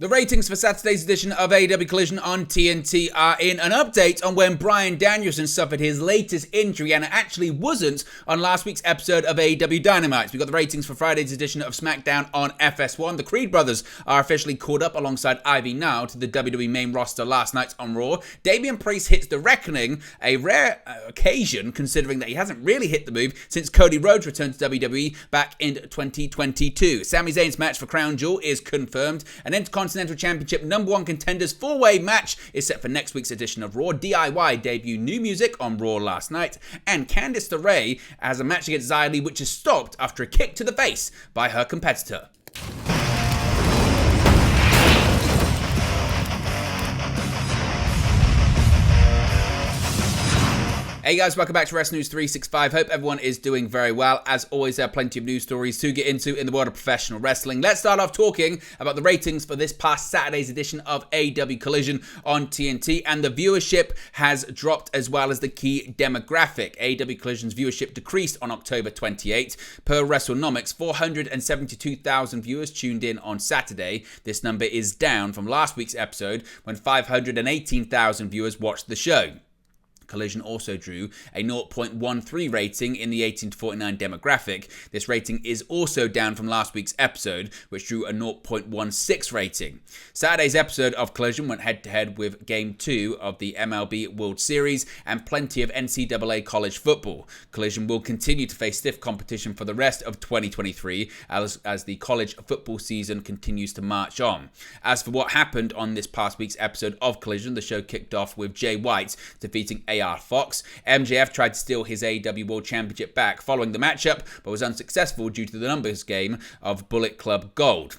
The ratings for Saturday's edition of AEW Collision on TNT are in. An update on when Bryan Danielson suffered his latest injury, and it actually wasn't on last week's episode of AEW Dynamite. We got the ratings for Friday's edition of SmackDown on FS1. The Creed brothers are officially called up alongside Ivy Now to the WWE main roster last night on Raw. Damian Priest hits the Reckoning, a rare occasion considering that he hasn't really hit the move since Cody Rhodes returned to WWE back in 2022. Sami Zayn's match for Crown Jewel is confirmed. An Intercontinental Championship #1 contenders 4-way match is set for next week's edition of Raw. DIY debut new music on Raw last night, and Candace Lay has a match against Zayn, which is stopped after a kick to the face by her competitor. Hey guys, welcome back to Wrestling News 365. Hope everyone is doing very well. As always, there are plenty of news stories to get into in the world of professional wrestling. Let's start off talking about the ratings for this past Saturday's edition of AEW Collision on TNT, and the viewership has dropped as well as the key demographic. AEW Collision's viewership decreased on October 28. Per WrestleNomics, 472,000 viewers tuned in on Saturday. This number is down from last week's episode when 518,000 viewers watched the show. Collision also drew a 0.13 rating in the 18 to 49 demographic. This rating is also down from last week's episode, which drew a 0.16 rating. Saturday's episode of Collision went head-to-head with Game 2 of the MLB World Series and plenty of NCAA college football. Collision will continue to face stiff competition for the rest of 2023 as the college football season continues to march on. As for what happened on this past week's episode of Collision, the show kicked off with Jay White defeating Fox. MJF tried to steal his AEW World Championship back following the matchup, but was unsuccessful due to the numbers game of Bullet Club Gold.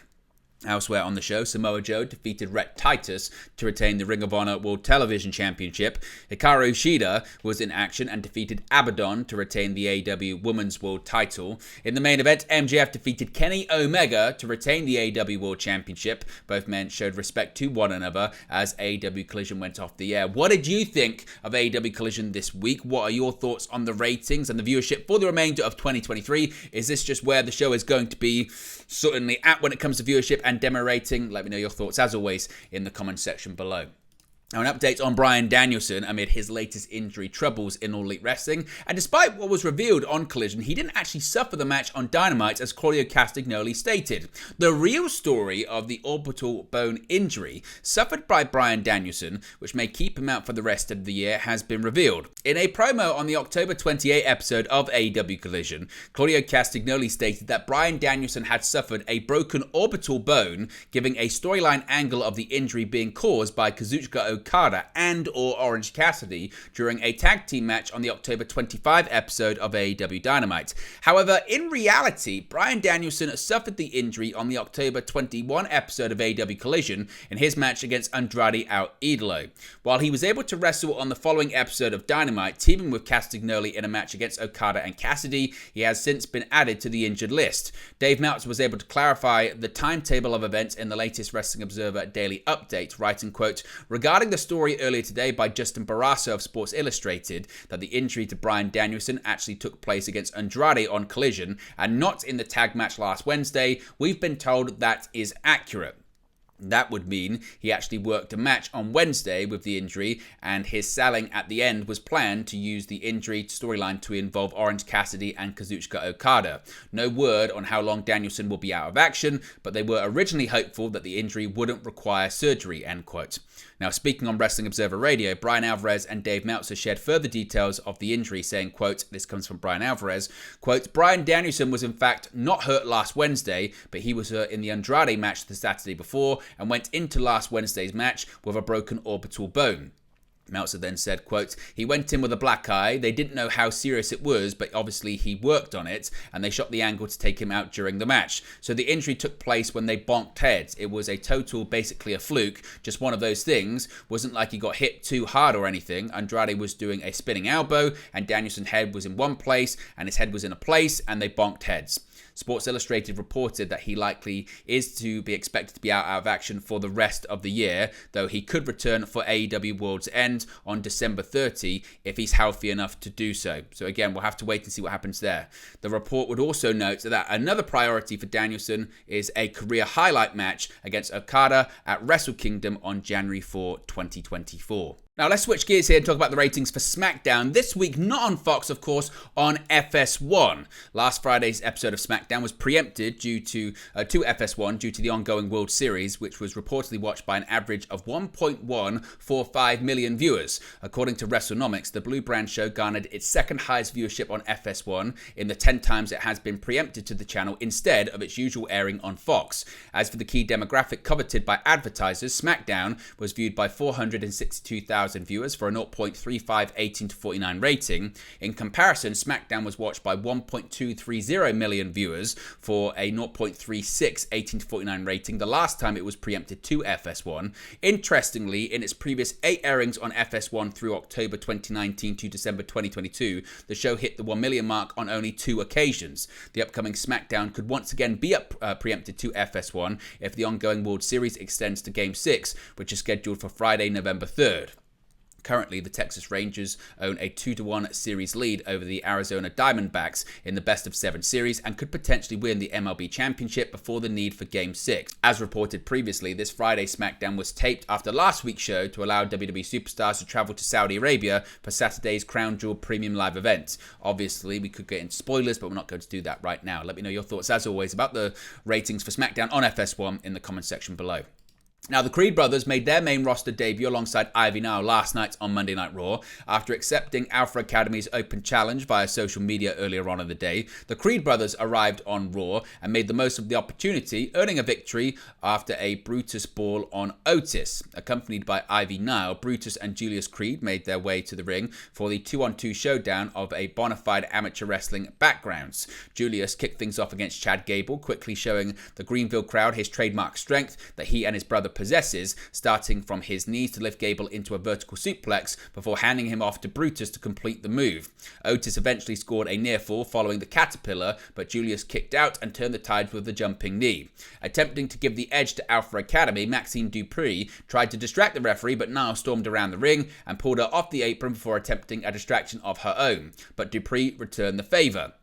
Elsewhere on the show, Samoa Joe defeated Rhett Titus to retain the Ring of Honor World Television Championship. Hikaru Shida was in action and defeated Abaddon to retain the AEW Women's World title. In the main event, MJF defeated Kenny Omega to retain the AEW World Championship. Both men showed respect to one another as AEW Collision went off the air. What did you think of AEW Collision this week? What are your thoughts on the ratings and the viewership for the remainder of 2023? Is this just where the show is going to be certainly at when it comes to viewership and demo rating? Let me know your thoughts, as always, in the comment section below. Now, an update on Bryan Danielson amid his latest injury troubles in All Elite Wrestling. And despite what was revealed on Collision, he didn't actually suffer the match on Dynamite, as Claudio Castagnoli stated. The real story of the orbital bone injury suffered by Bryan Danielson, which may keep him out for the rest of the year, has been revealed. In a promo on the October 28 episode of AEW Collision, Claudio Castagnoli stated that Bryan Danielson had suffered a broken orbital bone, giving a storyline angle of the injury being caused by Kazuchika Okada and or Orange Cassidy during a tag team match on the October 25 episode of AEW Dynamite. However, in reality, Bryan Danielson suffered the injury on the October 21 episode of AEW Collision in his match against Andrade El Idolo. While he was able to wrestle on the following episode of Dynamite, teaming with Castagnoli in a match against Okada and Cassidy, he has since been added to the injured list. Dave Meltzer was able to clarify the timetable of events in the latest Wrestling Observer Daily Update, writing, quote, regarding the story earlier today by Justin Barrasso of Sports Illustrated that the injury to Bryan Danielson actually took place against Andrade on Collision and not in the tag match last Wednesday, we've been told that is accurate. That would mean he actually worked a match on Wednesday with the injury, and his selling at the end was planned to use the injury storyline to involve Orange Cassidy and Kazuchika Okada. No word on how long Danielson will be out of action, but they were originally hopeful that the injury wouldn't require surgery, end quote. Now, speaking on Wrestling Observer Radio, Bryan Alvarez and Dave Meltzer shared further details of the injury, saying, quote, this comes from Bryan Alvarez, quote, Bryan Danielson was in fact not hurt last Wednesday, but he was hurt in the Andrade match the Saturday before and went into last Wednesday's match with a broken orbital bone. Meltzer then said, quote, he went in with a black eye. They didn't know how serious it was, but obviously he worked on it, and they shot the angle to take him out during the match. So the injury took place when they bonked heads. It was a total, basically a fluke, just one of those things. Wasn't like he got hit too hard or anything. Andrade was doing a spinning elbow, and Danielson's head was in one place, and his head was in a place, and they bonked heads. Sports Illustrated reported that he likely is to be expected to be out of action for the rest of the year, though he could return for AEW World's End on December 30 if he's healthy enough to do so. So again, we'll have to wait and see what happens there. The report would also note that another priority for Danielson is a career highlight match against Okada at Wrestle Kingdom on January 4, 2024. Now let's switch gears here and talk about the ratings for SmackDown. This week, not on Fox, of course, on FS1. Last Friday's episode of SmackDown was preempted to FS1 due to the ongoing World Series, which was reportedly watched by an average of 1.145 million viewers. According to WrestleNomics, the Blue Brand show garnered its second highest viewership on FS1 in the 10 times it has been preempted to the channel instead of its usual airing on Fox. As for the key demographic coveted by advertisers, SmackDown was viewed by 462,000 viewers for a 0.35 18 to 49 rating. In comparison, SmackDown was watched by 1.230 million viewers for a 0.36 18 to 49 rating the last time it was preempted to FS1. Interestingly, in its previous 8 airings on FS1 through October 2019 to December 2022, the show hit the 1 million mark on only 2 occasions. The upcoming SmackDown could once again be preempted to FS1 if the ongoing World Series extends to Game 6, which is scheduled for Friday, November 3rd. Currently, the Texas Rangers own a 2-1 series lead over the Arizona Diamondbacks in the best of 7 series and could potentially win the MLB Championship before the need for Game 6. As reported previously, this Friday SmackDown was taped after last week's show to allow WWE superstars to travel to Saudi Arabia for Saturday's Crown Jewel Premium Live event. Obviously, we could get into spoilers, but we're not going to do that right now. Let me know your thoughts, as always, about the ratings for SmackDown on FS1 in the comment section below. Now, the Creed brothers made their main roster debut alongside Ivy Nile last night on Monday Night Raw. After accepting Alpha Academy's open challenge via social media earlier on in the day, the Creed brothers arrived on Raw and made the most of the opportunity, earning a victory after a Brutus ball on Otis. Accompanied by Ivy Nile, Brutus and Julius Creed made their way to the ring for the 2-on-2 showdown of a bona fide amateur wrestling backgrounds. Julius kicked things off against Chad Gable, quickly showing the Greenville crowd his trademark strength that he and his brother possesses, starting from his knees to lift Gable into a vertical suplex before handing him off to Brutus to complete the move. Otis eventually scored a near fall following the caterpillar, but Julius kicked out and turned the tides with the jumping knee. Attempting to give the edge to Alpha Academy, Maxine Dupree tried to distract the referee, but Nile stormed around the ring and pulled her off the apron before attempting a distraction of her own, but Dupree returned the favor.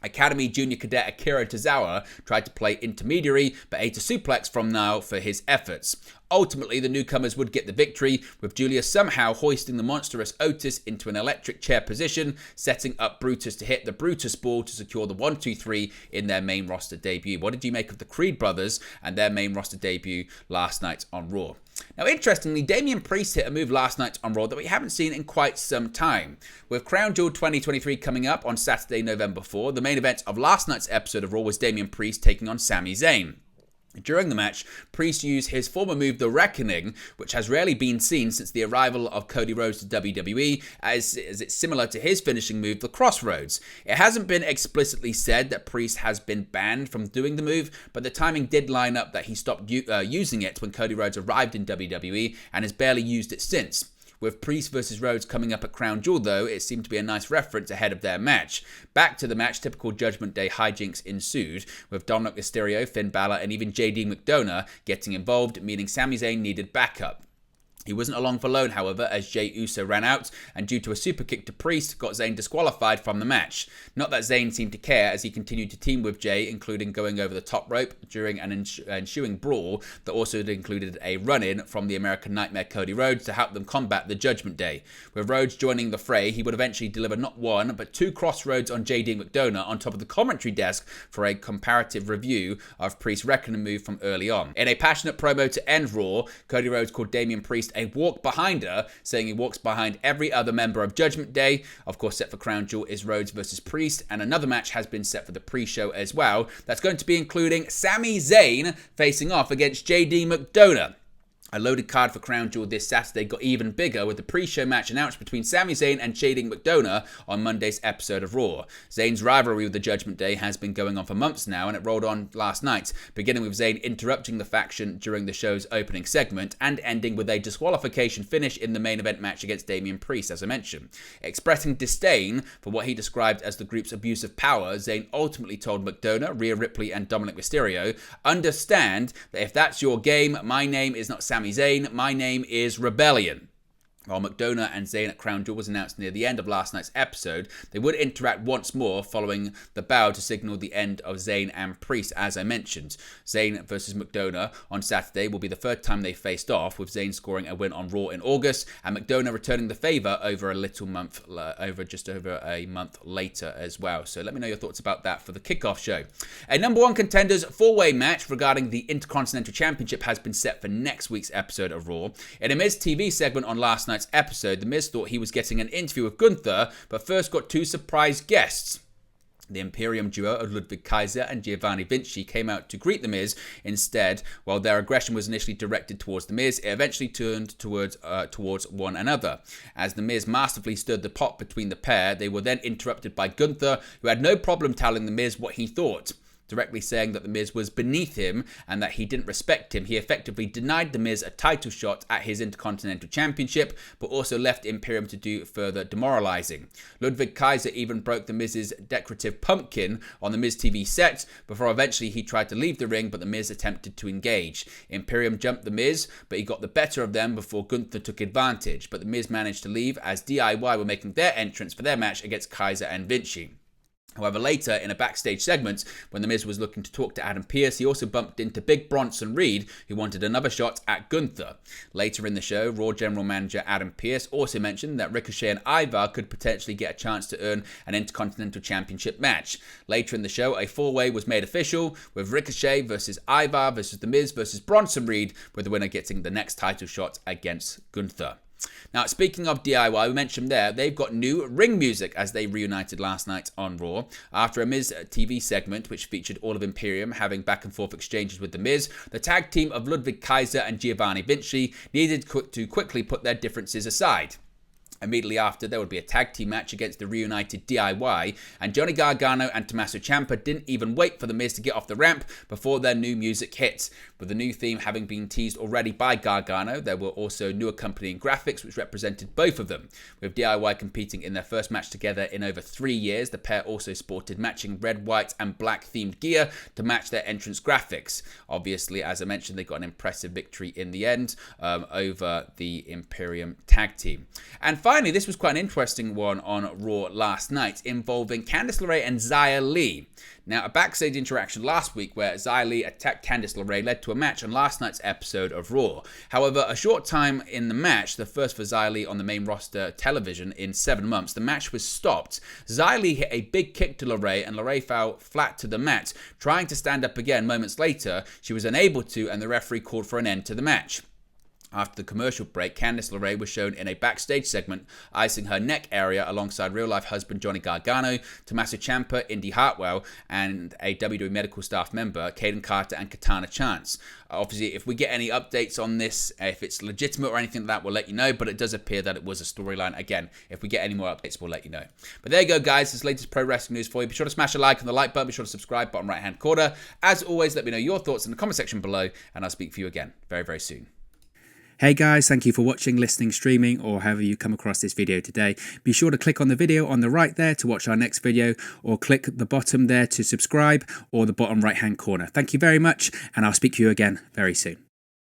Academy Junior Cadet Akira Tozawa tried to play intermediary, but ate a suplex from Nile for his efforts. Ultimately, the newcomers would get the victory, with Julius somehow hoisting the monstrous Otis into an electric chair position, setting up Brutus to hit the Brutus ball to secure the 1-2-3 in their main roster debut. What did you make of the Creed brothers and their main roster debut last night on Raw? Now, interestingly, Damian Priest hit a move last night on Raw that we haven't seen in quite some time. With Crown Jewel 2023 coming up on Saturday, November 4, the main event of last night's episode of Raw was Damian Priest taking on Sami Zayn. During the match, Priest used his former move, The Reckoning, which has rarely been seen since the arrival of Cody Rhodes to WWE, as it's similar to his finishing move, The Crossroads. It hasn't been explicitly said that Priest has been banned from doing the move, but the timing did line up that he stopped using it when Cody Rhodes arrived in WWE and has barely used it since. With Priest versus Rhodes coming up at Crown Jewel, though, it seemed to be a nice reference ahead of their match. Back to the match, typical Judgment Day hijinks ensued, with Dominic Mysterio, Finn Balor, and even JD McDona getting involved, meaning Sami Zayn needed backup. He wasn't along for long, however, as Jey Uso ran out, and due to a super kick to Priest, got Zayn disqualified from the match. Not that Zayn seemed to care, as he continued to team with Jey, including going over the top rope during an ensuing brawl that also included a run-in from the American Nightmare Cody Rhodes to help them combat the Judgment Day. With Rhodes joining the fray, he would eventually deliver not one, but 2 crossroads on JD McDona on top of the commentary desk for a comparative review of Priest's reckoning move from early on. In a passionate promo to end Raw, Cody Rhodes called Damian Priest a walk behind her, saying he walks behind every other member of Judgment Day. Of course, set for Crown Jewel is Rhodes versus Priest, and another match has been set for the pre-show as well. That's going to be including Sami Zayn facing off against JD McDona. A loaded card for Crown Jewel this Saturday got even bigger with the pre-show match announced between Sami Zayn and McDona on Monday's episode of Raw. Zayn's rivalry with the Judgment Day has been going on for months now, and it rolled on last night, beginning with Zayn interrupting the faction during the show's opening segment and ending with a disqualification finish in the main event match against Damian Priest, as I mentioned. Expressing disdain for what he described as the group's abuse of power, Zayn ultimately told McDona, Rhea Ripley and Dominic Mysterio, "Understand that if that's your game, my name is not Sami Zayn, my name is Rebellion." While McDona and Zayn at Crown Jewel was announced near the end of last night's episode, they would interact once more following the bow to signal the end of Zayn and Priest, as I mentioned. Zayn versus McDona on Saturday will be the third time they faced off, with Zayn scoring a win on Raw in August and McDona returning the favour just over a month later as well. So let me know your thoughts about that for the kickoff show. A number one contenders four-way match regarding the Intercontinental Championship has been set for next week's episode of Raw. In a Miz TV segment on last night's episode, The Miz thought he was getting an interview with Gunther, but first got two surprise guests. The Imperium duo of Ludwig Kaiser and Giovanni Vinci came out to greet The Miz instead. While their aggression was initially directed towards The Miz, it eventually turned towards one another. As The Miz masterfully stirred the pot between the pair, they were then interrupted by Gunther, who had no problem telling The Miz what he thought. Directly saying that The Miz was beneath him and that he didn't respect him, he effectively denied The Miz a title shot at his Intercontinental Championship, but also left Imperium to do further demoralizing. Ludwig Kaiser even broke The Miz's decorative pumpkin on The Miz TV set before eventually he tried to leave the ring, but The Miz attempted to engage. Imperium jumped The Miz, but he got the better of them before Gunther took advantage, but The Miz managed to leave as DIY were making their entrance for their match against Kaiser and Vinci. However, later in a backstage segment, when The Miz was looking to talk to Adam Pearce, he also bumped into Big Bronson Reed, who wanted another shot at Gunther. Later in the show, Raw General Manager Adam Pearce also mentioned that Ricochet and Ivar could potentially get a chance to earn an Intercontinental Championship match. Later in the show, a four-way was made official, with Ricochet versus Ivar versus The Miz versus Bronson Reed, with the winner getting the next title shot against Gunther. Now, speaking of DIY, we mentioned there, they've got new ring music as they reunited last night on Raw. After a Miz TV segment, which featured all of Imperium having back and forth exchanges with The Miz, the tag team of Ludwig Kaiser and Giovanni Vinci needed to quickly put their differences aside. Immediately after, there would be a tag team match against the reunited DIY, and Johnny Gargano and Tommaso Ciampa didn't even wait for The Miz to get off the ramp before their new music hit. With the new theme having been teased already by Gargano, there were also new accompanying graphics which represented both of them. With DIY competing in their first match together in over 3 years, the pair also sported matching red, white and black themed gear to match their entrance graphics. Obviously, as I mentioned, they got an impressive victory in the end over the Imperium tag team. And finally, this was quite an interesting one on Raw last night, involving Candace LeRae and Xia Li. Now, a backstage interaction last week where Xia Li attacked Candace LeRae led to a match on last night's episode of Raw. However, a short time in the match, the first for Xia Li on the main roster television in 7 months, the match was stopped. Xia Li hit a big kick to LeRae and LeRae fell flat to the mat. Trying to stand up again moments later, she was unable to, and the referee called for an end to the match. After the commercial break, Candace LeRae was shown in a backstage segment icing her neck area alongside real-life husband Johnny Gargano, Tommaso Ciampa, Indy Hartwell, and a WWE medical staff member, Caden Carter and Katana Chance. Obviously, if we get any updates on this, if it's legitimate or anything like that, we'll let you know, but it does appear that it was a storyline. Again, if we get any more updates, we'll let you know. But there you go, guys. This is the latest pro wrestling news for you. Be sure to smash a like on the like button. Be sure to subscribe, bottom right-hand corner. As always, let me know your thoughts in the comment section below, and I'll speak for you again very, very soon. Hey guys, thank you for watching, listening, streaming, or however you come across this video today. Be sure to click on the video on the right there to watch our next video, or click the bottom there to subscribe, or the bottom right hand corner. Thank you very much, and I'll speak to you again very soon.